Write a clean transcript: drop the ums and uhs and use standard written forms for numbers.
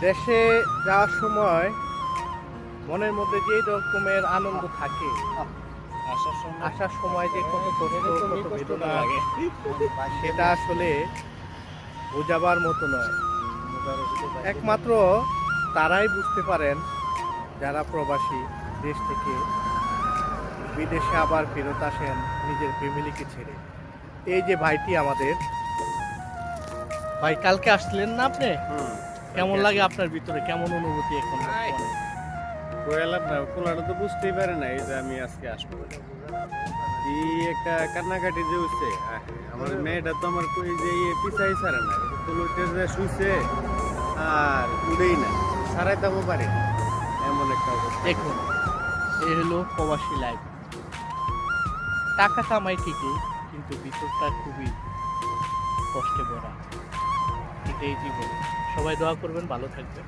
দেশে যাওয়ার সময় মনের মধ্যে যে রকমের আনন্দ থাকে, আসার সময় যে কত কষ্ট কত বেদনা লাগে সেটা আসলে বোঝাবার মতো নয়। একমাত্র তারাই বুঝতে পারেন যারা প্রবাসী, দেশ থেকে বিদেশে আবার ফেরত আসেন নিজের ফ্যামিলিকে ছেড়ে। এই যে ভাইটি আমাদের ভাই, কালকে আসলেন না আপনি? কেমন লাগে আপনার ভিতরে, কেমন অনুভূতি এখন? কোয়েলাম না, কোলাটা তো বুঝতেই পারে না এই যে আমি আজকে আসবো। কি একটা কান্নাকাটি যে হচ্ছে, আমার মেয়েটা তো আমার কই যে পিছাই ছাড়ে না, কোলোতে যে শুইছে আর উড়েই না, ছাড়াই তো পারি না, এমন একটা অবস্থা। দেখুন, এই হলো প্রবাসী লাইফ। টাকা কামাই ঠিকই, কিন্তু ভিতরটা খুবই কষ্টে ভরা। এটাই জীবন। সবাই দোয়া করবেন, ভালো থাকবেন।